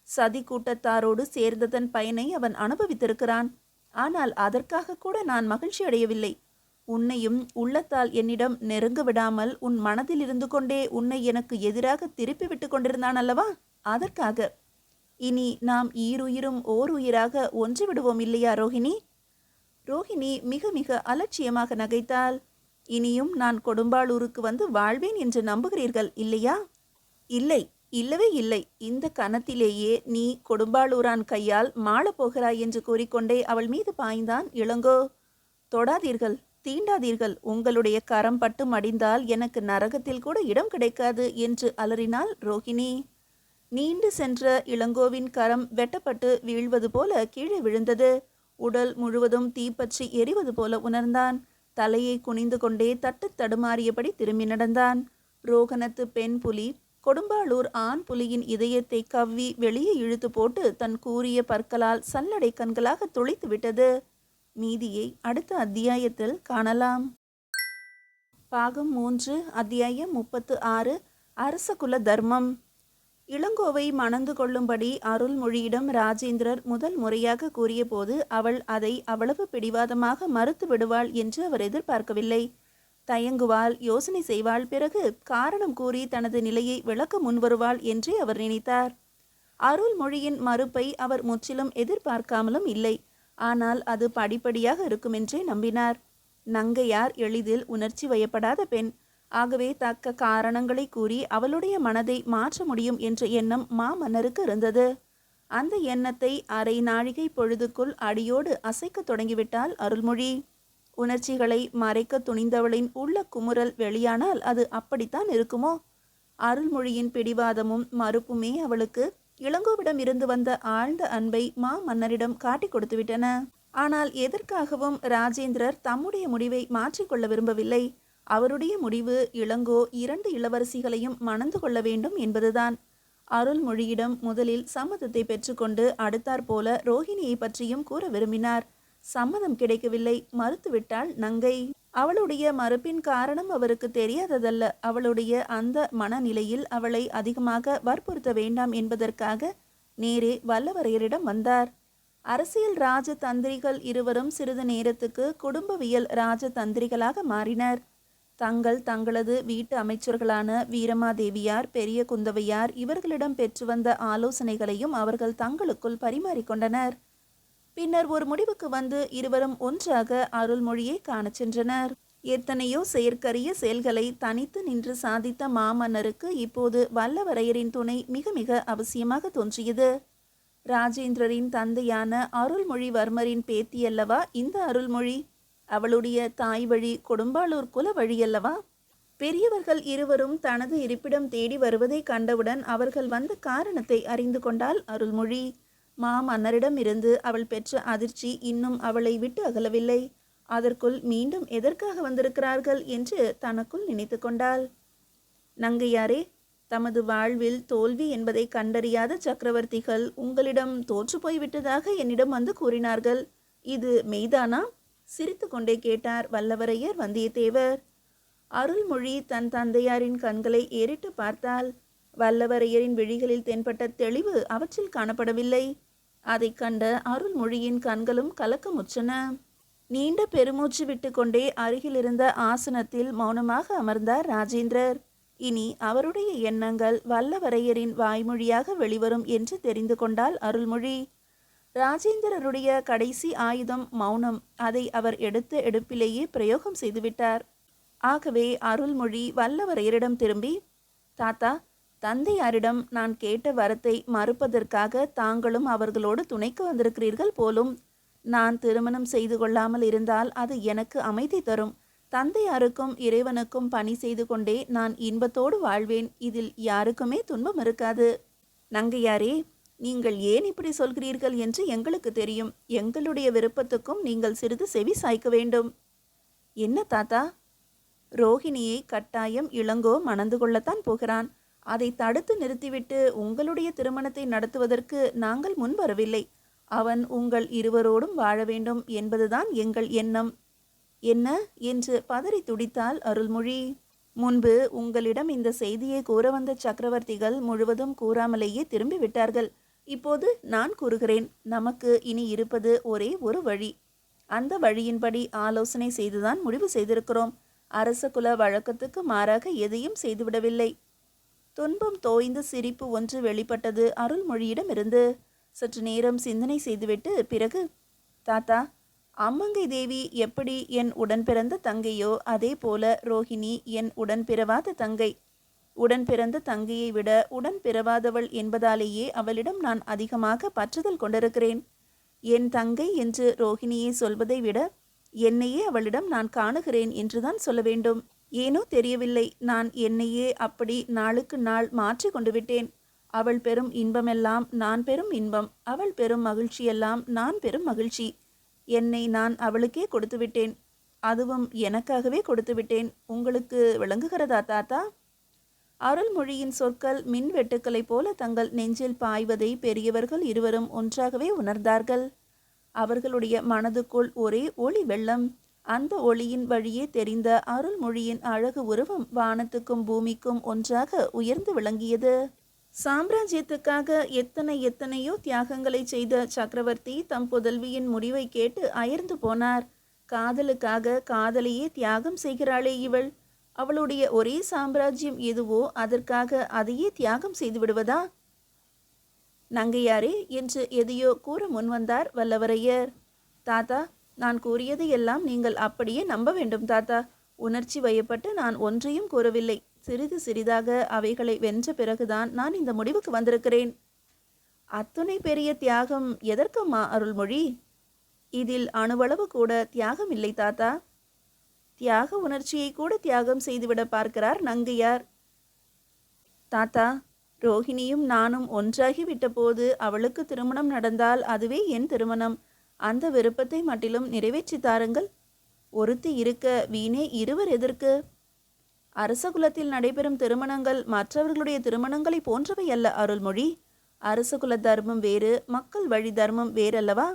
சதி கூட்டத்தாரோடு சேர்ந்ததன் பயனை அவன் அனுபவித்திருக்கிறான். ஆனால் அதற்காக கூட நான் மகிழ்ச்சி அடையவில்லை. உன்னையும் உள்ளத்தால் என்னிடம் நெருங்க விடாமல் உன் மனதில் இருந்து கொண்டே உன்னை எனக்கு எதிராக திருப்பி விட்டு கொண்டிருந்தான் அல்லவா? அதற்காக இனி நாம் ஈருயிரும் ஓர் உயிராக ஒன்று விடுவோம் இல்லையா ரோஹிணி? ரோஹிணி மிக மிக அலட்சியமாக நகைத்தாள். இனியும் நான் கொடும்பாளூருக்கு வந்து வாழ்வேன் என்று நம்புகிறீர்கள் இல்லையா? இல்லை, இல்லவே இல்லை. இந்த கணத்திலேயே நீ கொடும்பாளூரான் கையால் மாளப் போகிறாய் என்று கூறிக்கொண்டே அவள் மீது பாய்ந்தான் இளங்கோ. தொடாதீர்கள், தீண்டாதீர்கள், உங்களுடைய கரம் பட்டு மடிந்தால் எனக்கு நரகத்தில் கூட இடம் கிடைக்காது என்று அலறினாள் ரோஹிணி. நீண்டு சென்ற இளங்கோவின் கரம் வெட்டப்பட்டு வீழ்வது போல கீழே விழுந்தது. உடல் முழுவதும் தீப்பற்றி எரிவது போல உணர்ந்தான். தலையை குனிந்து கொண்டே தட்டு தடுமாறியபடி திரும்பி நடந்தான். ரோகணத்து பெண் புலி கொடும்பாளூர் ஆண் புலியின் இதயத்தை கவ்வி வெளியே இழுத்து போட்டு தன் கூரிய பற்களால் சல்லடை கண்களாக துளைத்து விட்டது. மீதியை அடுத்த அத்தியாயத்தில் காணலாம். பாகம் 3, அத்தியாயம் 36. அரசகுல தர்மம். இளங்கோவை மணந்து கொள்ளும்படி அருள்மொழியிடம் ராஜேந்திரர் முதல் முறையாக கூறியபோது அவள் அதை அவ்வளவு பிடிவாதமாக மறுத்து விடுவாள் என்று அவர் எதிர்பார்க்கவில்லை. தயங்குவாள், யோசனை செய்வாள், பிறகு காரணம் கூறி தனது நிலையை விளக்க முன்வருவாள் என்றே அவர் நினைத்தார். அருள்மொழியின் மறுப்பை அவர் முற்றிலும் எதிர்பார்க்காமலும் இல்லை. ஆனால் அது படிப்படியாக இருக்குமென்றே நம்பினார். நங்கையார் எளிதில் உணர்ச்சி வயப்படாத பெண். ஆகவே தக்க காரணங்களை கூறி அவளுடைய மனதை மாற்ற முடியும் என்ற எண்ணம் மாமன்னருக்கு இருந்தது. அந்த எண்ணத்தை அரை நாழிகை பொழுதுக்குள் அடியோடு அசைக்க தொடங்கிவிட்டாள் அருள்மொழி. உணர்ச்சிகளை மறைக்க துணிந்தவளின் உள்ள குமுறல் வெளியானால் அது அப்படித்தான் இருக்குமோ? அருள்மொழியின் பிடிவாதமும் மறுப்புமே அவளுக்கு இளங்கோவிடம் இருந்து வந்த ஆழ்ந்த அன்பை மாமன்னரிடம் காட்டி கொடுத்துவிட்டன. ஆனால் எதற்காகவும் ராஜேந்திரர் தம்முடைய முடிவை மாற்றிக்கொள்ள விரும்பவில்லை. அவருடைய முடிவு இளங்கோ 2 இளவரசிகளையும் மணந்து கொள்ள வேண்டும் என்பதுதான். அருள்மொழியிடம் முதலில் சம்மதத்தை பெற்றுக்கொண்டு அடுத்தாற்போல ரோஹிணியை பற்றியும் கூற விரும்பினார். சம்மதம் கிடைக்கவில்லை, மறுத்துவிட்டாள் நங்கை. அவளுடைய மறுப்பின் காரணம் அவருக்கு தெரியாததல்ல. அவளுடைய அந்த மனநிலையில் அவளை அதிகமாக வற்புறுத்த வேண்டாம் என்பதற்காக நேரே வல்லவரையரிடம் வந்தார். அரசியல் ராஜதந்திரிகள் இருவரும் சிறிது நேரத்துக்கு குடும்பவியல் ராஜதந்திரிகளாக மாறினர். தங்களது வீட்டு அமைச்சர்களான வீரமாதேவியார், பெரிய குந்தவையார் இவர்களிடம் பெற்று வந்த ஆலோசனைகளையும் அவர்கள் தங்களுக்குள் பரிமாறிக்கொண்டனர். பின்னர் ஒரு முடிவுக்கு வந்து இருவரும் ஒன்றாக அருள்மொழியை காணச் சென்றனர். எத்தனையோ செயற்கரிய செயல்களை தனித்து நின்று சாதித்த மாமன்னருக்கு இப்போது வல்லவரையரின் துணை மிக மிக அவசியமாக தோன்றியது. ராஜேந்திரரின் தந்தையான அருள்மொழிவர்மரின் பேத்தியல்லவா இந்த அருள்மொழி. அவளுடைய தாய் வழி கொடும்பாளூர் குல வழியல்லவா. பெரியவர்கள் இருவரும் தனது இருப்பிடம் தேடி வருவதை கண்டவுடன் அவர்கள் வந்த காரணத்தை அறிந்து கொண்டாள் அருள்மொழி. மாமன்னரிடம் இருந்து அவள் பெற்ற அதிர்ச்சி இன்னும் அவளை விட்டு அகலவில்லை. அதற்குள் மீண்டும் எதற்காக வந்திருக்கிறார்கள் என்று தனக்குள் நினைத்து கொண்டாள். நங்கையாரே, தமது வாழ்வில் தோல்வி என்பதை கண்டறியாத சக்கரவர்த்திகள் உங்களிடம் தோற்று போய்விட்டதாக என்னிடம் வந்து கூறினார்கள். இது மெய்தானா? சிரித்து கொண்டே கேட்டார் வல்லவரையர் வந்தியத்தேவர். அருள்மொழி தன் தந்தையாரின் கண்களை ஏறிட்டு பார்த்தாள். வல்லவரையரின் விழிகளில் தென்பட்ட தெளிவு அவற்றில் காணப்படவில்லை. அதை கண்ட அருள்மொழியின் கண்களும் கலக்கமுற்றன. நீண்ட பெருமூச்சு விட்டு கொண்டே அருகில் இருந்த ஆசனத்தில் மௌனமாக அமர்ந்தார் ராஜேந்திரர். இனி அவருடைய எண்ணங்கள் வல்லவரையரின் வாய்மொழியாக வெளிவரும் என்று தெரிந்து கொண்டாள் அருள்மொழி. ராஜேந்திரருடைய கடைசி ஆயுதம் மௌனம். அதை அவர் எடுத்த எடுப்பிலேயே பிரயோகம் செய்துவிட்டார். ஆகவே அருள்மொழி வல்லவரையரிடம் திரும்பி, தாத்தா, தந்தையாரிடம் நான் கேட்ட வரத்தை மறுப்பதற்காக தாங்களும் அவர்களோடு துணைக்கு வந்திருக்கிறீர்கள் போலும். நான் திருமணம் செய்து கொள்ளாமல் இருந்தால் அது எனக்கு அமைதி தரும். தந்தையாருக்கும் இறைவனுக்கும் பணி செய்து கொண்டே நான் இன்பத்தோடு வாழ்வேன். இதில் யாருக்குமே துன்பம் இருக்காது. நங்கையாரே, நீங்கள் ஏன் இப்படி சொல்கிறீர்கள் என்று எங்களுக்கு தெரியும். எங்களுடைய விருப்பத்துக்கும் நீங்கள் சிறிது செவி சாய்க்க வேண்டும். என்ன தாத்தா? ரோஹிணியை கட்டாயம் இளங்கோ மணந்து கொள்ளத்தான் போகிறான். அதை தடுத்து நிறுத்திவிட்டு உங்களுடைய திருமணத்தை நடத்துவதற்கு நாங்கள் முன் வரவில்லை. அவன் உங்கள் இருவரோடும் வாழ வேண்டும் என்பதுதான் எங்கள் எண்ணம். என்ன என்று பதறி துடித்தாள் அருள்மொழி. முன்பு உங்களிடம் இந்த செய்தியை கூற வந்த சக்கரவர்த்திகள் முழுவதும் கூறாமலேயே திரும்பி விட்டார்கள். இப்போது நான் கூறுகிறேன். நமக்கு இனி இருப்பது ஒரே ஒரு வழி. அந்த வழியின்படி ஆலோசனை செய்துதான் முடிவு செய்திருக்கிறோம். அரச குல வழக்கத்துக்கு மாறாக எதையும் செய்துவிடவில்லை. துன்பம் தோய்ந்த சிரிப்பு ஒன்று வெளிப்பட்டது அருள்மொழியிடமிருந்து. சற்று நேரம் சிந்தனை செய்துவிட்டு பிறகு, தாத்தா, அம்மங்கை தேவி எப்படி என் உடன் பிறந்த தங்கையோ அதே போல ரோஹிணி என் உடன் பிறவாத தங்கை. உடன் பிறந்த தங்கையை விட உடன் பிறவாதவள் என்பதாலேயே அவளிடம் நான் அதிகமாக பற்றுதல் கொண்டிருக்கிறேன். என் தங்கை என்று ரோஹிணியை சொல்வதை விட என்னையே அவளிடம் நான் காணுகிறேன் என்றுதான் சொல்ல வேண்டும். ஏனோ தெரியவில்லை, நான் என்னையே அப்படி நாளுக்கு நாள் மாற்றி கொண்டு விட்டேன். அவள் பெறும் இன்பமெல்லாம் நான் பெறும் இன்பம், அவள் பெறும் மகிழ்ச்சியெல்லாம் நான் பெறும் மகிழ்ச்சி. என்னை நான் அவளுக்கே கொடுத்து விட்டேன். அதுவும் எனக்காகவே கொடுத்து விட்டேன். உங்களுக்கு விளங்குகிறதா தாத்தா? அருள்மொழியின் சொற்கள் மின் வெட்டுக்களைப் போல தங்கள் நெஞ்சில் பாய்வதை பெரியவர்கள் இருவரும் ஒன்றாகவே உணர்ந்தார்கள். அவர்களுடைய மனதுக்குள் ஒரே ஒளி வெள்ளம். அந்த ஒளியின் வழியே தெரிந்த அருள்மொழியின் அழகு உருவம் வானத்துக்கும் பூமிக்கும் ஒன்றாக உயர்ந்து விளங்கியது. சாம்ராஜ்யத்துக்காக எத்தனையோ தியாகங்களை செய்த சக்கரவர்த்தி தம் புதல்வியின் முடிவை கேட்டு அயர்ந்து போனார். காதலுக்காக காதலையே தியாகம் செய்கிறாளே இவள். அவளுடைய ஒரே சாம்ராஜ்யம் எதுவோ அதற்காக அதையே தியாகம் செய்து விடுவதா? நங்கையாரே என்று எதையோ கூற முன்வந்தார் வல்லவரையர். தாத்தா, நான் கூறியதை எல்லாம் நீங்கள் அப்படியே நம்ப வேண்டும் தாத்தா. உணர்ச்சி வயப்பட்டு நான் ஒன்றையும் கூறவில்லை. சிறிது சிறிதாக அவைகளை வென்ற பிறகுதான் நான் இந்த முடிவுக்கு வந்திருக்கிறேன். அத்துணை பெரிய தியாகம் எதற்கம்மா அருள்மொழி? இதில் அணுவளவு கூட தியாகம் இல்லை தாத்தா. தியாக உணர்ச்சியை கூட தியாகம் செய்துவிட பார்க்கிறார் நங்கையார். தாத்தா, ரோஹிணியும் நானும் ஒன்றாகி விட்ட போது அவளுக்கு திருமணம் நடந்தால் அதுவே என் திருமணம். அந்த விருப்பத்தை மட்டிலும் நிறைவேற்றி தாருங்கள். ஒருத்தி இருக்க வீணே இருவர் எதற்கு? அரசகுலத்தில் நடைபெறும் திருமணங்கள் மற்றவர்களுடைய திருமணங்களை போன்றவை அல்ல அருள்மொழி. அரசகுல தர்மம் வேறு, மக்கள் வழி தர்மம் வேறல்லவா?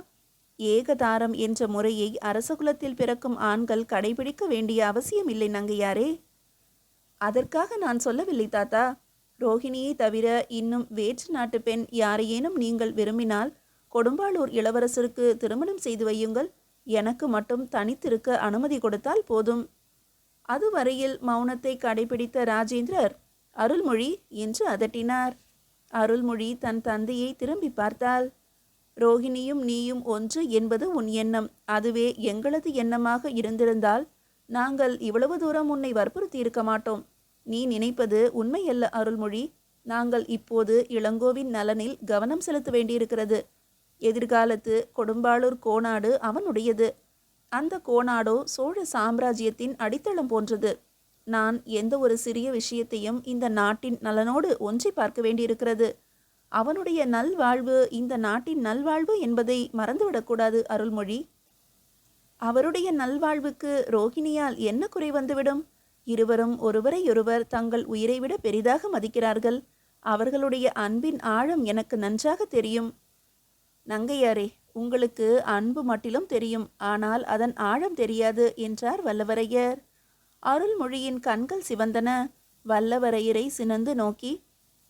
ஏகதாரம் என்ற முறையை அரசகுலத்தில் பிறக்கும் ஆண்கள் கடைபிடிக்க வேண்டிய அவசியம் இல்லை நங்கையாரே. அதற்காக நான் சொல்லவில்லை தாத்தா. ரோஹிணியை தவிர இன்னும் வேற்று நாட்டு பெண் யாரையேனும் நீங்கள் விரும்பினால் கொடும்பாளூர் இளவரசருக்கு திருமணம் செய்து வையுங்கள். எனக்கு மட்டும் தனித்திருக்க அனுமதி கொடுத்தால் போதும். அதுவரையில் மௌனத்தை கடைபிடித்த ராஜேந்திரர், அருள்மொழி என்று அதட்டினார். அருள்மொழி தன் தந்தையை திரும்பி பார்த்தாள். ரோஹிணியும் நீயும் ஒன்று என்பது உன் எண்ணம். அதுவே எங்களது எண்ணமாக இருந்திருந்தால் நாங்கள் இவ்வளவு தூரம் உன்னை வற்புறுத்தி இருக்க மாட்டோம். நீ நினைப்பது உண்மையல்ல அருள்மொழி. நாங்கள் இப்போது இளங்கோவின் நலனில் கவனம் செலுத்த வேண்டியிருக்கிறது. எதிர்காலத்து கொடும்பாளூர் கோனாடு அவனுடையது. அந்த கோனாடோ சோழ சாம்ராஜ்யத்தின் அடித்தளம் போன்றது. நான் எந்த ஒரு சிறிய விஷயத்தையும் இந்த நாட்டின் நலனோடு ஒன்றி பார்க்க வேண்டியிருக்கிறது. அவனுடைய நல்வாழ்வு இந்த நாட்டின் நல்வாழ்வு என்பதை மறந்துவிடக்கூடாது அருள்மொழி. அவருடைய நல்வாழ்வுக்கு ரோஹிணியால் என்ன குறை வந்துவிடும்? இருவரும் ஒருவரையொருவர் தங்கள் உயிரை விட பெரிதாக மதிக்கிறார்கள். அவர்களுடைய அன்பின் ஆழம் எனக்கு நன்றாக தெரியும். நங்கையாரே, உங்களுக்கு அன்பு மட்டிலும் தெரியும், ஆனால் அதன் ஆழம் தெரியாது என்றார் வல்லவரையர். அருள்மொழியின் கண்கள் சிவந்தன. வல்லவரையரை சினந்து நோக்கி,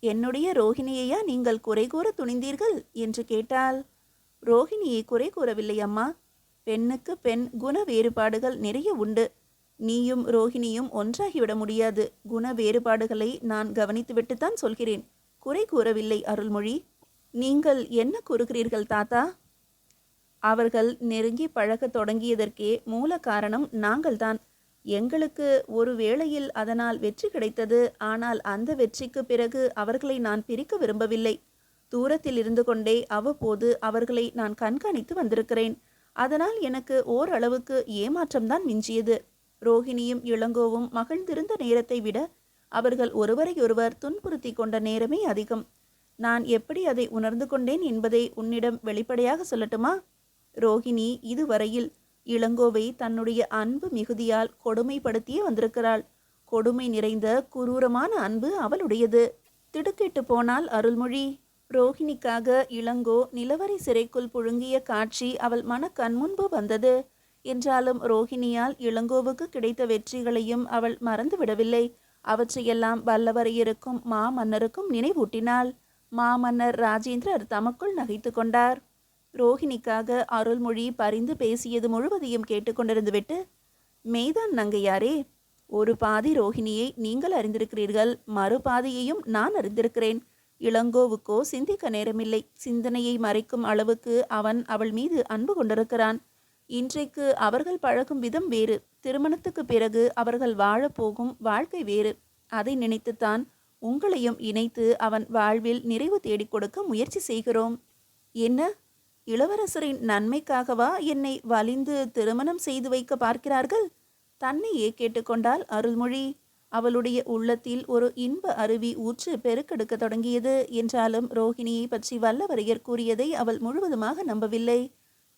என்னுடைய ரோஹிணியையா நீங்கள் குறை கூற துணிந்தீர்கள் என்று கேட்டாள். ரோஹிணியை குறை கூறவில்லை அம்மா. பெண்ணுக்கு பெண் குண வேறுபாடுகள் நிறைய உண்டு. நீயும் ரோஹிணியும் ஒன்றாகிவிட முடியாது. குண வேறுபாடுகளை நான் கவனித்துவிட்டுத்தான் சொல்கிறேன். குறை கூறவில்லை அருள்மொழி. நீங்கள் என்ன கூறுகிறீர்கள் தாத்தா? அவர்கள் நெருங்கி பழகத் தொடங்கியதற்கே மூல காரணம் நாங்கள்தான். எங்களுக்கு ஒரு வேளையில் அதனால் வெற்றி கிடைத்தது. ஆனால் அந்த வெற்றிக்கு பிறகு அவர்களை நான் பிரிக்க விரும்பவில்லை. தூரத்தில் இருந்து கொண்டே அவ்வப்போது அவர்களை நான் கண்காணித்து வந்திருக்கிறேன். அதனால் எனக்கு ஓரளவுக்கு ஏமாற்றம்தான் மிஞ்சியது. ரோஹிணியும் இளங்கோவும் மகிழ்ந்திருந்த நேரத்தை விட அவர்கள் ஒருவரையொருவர் துன்புறுத்தி கொண்ட நேரமே அதிகம். நான் எப்படி அதை உணர்ந்து கொண்டேன் என்பதை உன்னிடம் வெளிப்படையாக சொல்லட்டுமா? ரோஹிணி இதுவரையில் இளங்கோவை தன்னுடைய அன்பு மிகுதியால் கொடுமைப்படுத்தியே வந்திருக்கிறாள். கொடுமை நிறைந்த குரூரமான அன்பு அவளுடையது. திடுக்கிட்டு போனால் அருள்மொழி. ரோஹிணிக்காக இளங்கோ நிலவரை சிறைக்குள் புழுங்கிய காட்சி அவள் மனக்கண் முன்பு வந்தது. என்றாலும் ரோஹிணியால் இளங்கோவுக்கு கிடைத்த வெற்றிகளையும் அவள் மறந்துவிடவில்லை. அவற்றையெல்லாம் வல்லவரையருக்கும் மாமன்னருக்கும் நினைவூட்டினாள். மாமன்னர் ராஜேந்திரர் தமக்குள் நகைத்து கொண்டார். ரோஹிணிக்காக அருள்மொழி பரிந்து பேசியது முழுவதையும் கேட்டுக்கொண்டிருந்து விட்டு, மெய்தான் நங்கையாரே, ஒரு பாதி ரோஹிணியை நீங்கள் அறிந்திருக்கிறீர்கள், மறுபாதியையும் நான் அறிந்திருக்கிறேன். இளங்கோவுக்கோ சிந்திக்க நேரமில்லை. சிந்தனையை மறைக்கும் அளவுக்கு அவன் அவள் மீது அன்பு கொண்டிருக்கிறான். இன்றைக்கு அவர்கள் பழகும் விதம் வேறு. திருமணத்துக்கு பிறகு அவர்கள் வாழப்போகும் வாழ்க்கை வேறு. அதை நினைத்துத்தான் உங்களையும் இணைத்து அவன் வாழ்வில் நிறைவு தேடிக் கொடுக்க முயற்சி செய்கிறோம். என்ன, இளவரசரின் நன்மைக்காகவா என்னை வலிந்து திருமணம் செய்து வைக்க பார்க்கிறார்கள்? தன்னையே கேட்டுக்கொண்டாள் அருள்மொழி. அவளுடைய உள்ளத்தில் ஒரு இன்ப அருவி ஊற்று பெருக்கெடுக்க தொடங்கியது. என்றாலும் ரோஹிணியை பற்றி வல்லவரையர் கூறியதை அவள் முழுவதுமாக நம்பவில்லை.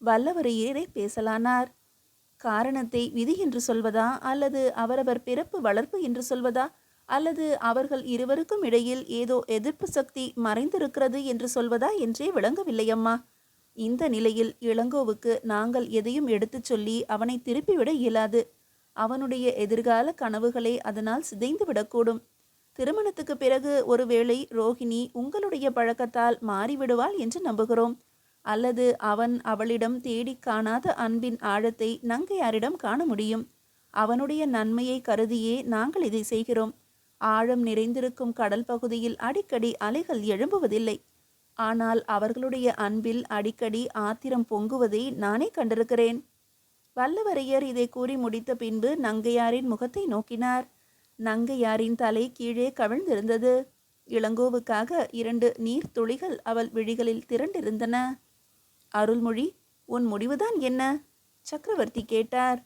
வல்லவரையரை பேசலானார். காரணத்தை விதி என்று சொல்வதா, அல்லது அவரவர் பிறப்பு வளர்ப்பு என்று சொல்வதா, அல்லது அவர்கள் இருவருக்கும் இடையில் ஏதோ எதிர்ப்பு சக்தி மறைந்திருக்கிறது என்று சொல்வதா என்றே விளங்கவில்லை அம்மா. இந்த நிலையில் இளங்கோவுக்கு நாங்கள் எதையும் எடுத்துச் சொல்லி அவனை திருப்பிவிட இயலாது. அவனுடைய எதிர்கால கனவுகளை அதனால் சிதைந்து விடக்கூடும். திருமணத்துக்கு பிறகு ஒருவேளை ரோஹிணி உங்களுடைய பழக்கத்தால் மாறிவிடுவாள் என்று நம்புகிறோம். அல்லது அவன் அவளிடம் தேடி காணாத அன்பின் ஆழத்தை நங்கையாரிடம் காண முடியும். அவனுடைய நன்மையை கருதியே நாங்கள் இதை செய்கிறோம். ஆழம் நிறைந்திருக்கும் கடல் பகுதியில் அடிக்கடி அலைகள் எழும்புவதில்லை. ஆனால் அவர்களுடைய அன்பில் அடிக்கடி ஆத்திரம் பொங்குவதை நானே கண்டிருக்கிறேன். வல்லவரையர் இதை கூறி முடித்த பின்பு நங்கையாரின் முகத்தை நோக்கினார். நங்கையாரின் தலை கீழே கவிழ்ந்திருந்தது. இளங்கோவுக்காக 2 நீர்த்துளிகள் அவள் விழிகளில் திரண்டிருந்தன. அருள்மொழி, உன் முடிவுதான் என்ன? சக்கரவர்த்தி கேட்டார்.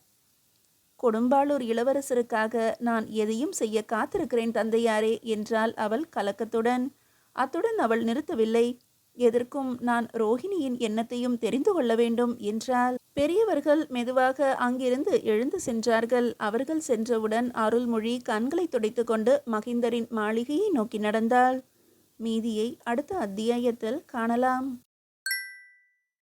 கொடும்பாளூர் இளவரசருக்காக நான் எதையும் செய்ய காத்திருக்கிறேன் தந்தையாரே என்றாள் அவள் கலக்கத்துடன். அத்துடன் அவள் நிறுத்தவில்லை. எதற்கும் நான் ரோஹிணியின் எண்ணத்தையும் தெரிந்து கொள்ள வேண்டும் என்றால். பெரியவர்கள் மெதுவாக அங்கிருந்து எழுந்து சென்றார்கள். அவர்கள் சென்றவுடன் அருள்மொழி கண்களை துடைத்து கொண்டு மகிந்தரின் மாளிகையை நோக்கி நடந்தாள். மீதியை அடுத்த அத்தியாயத்தில் காணலாம்.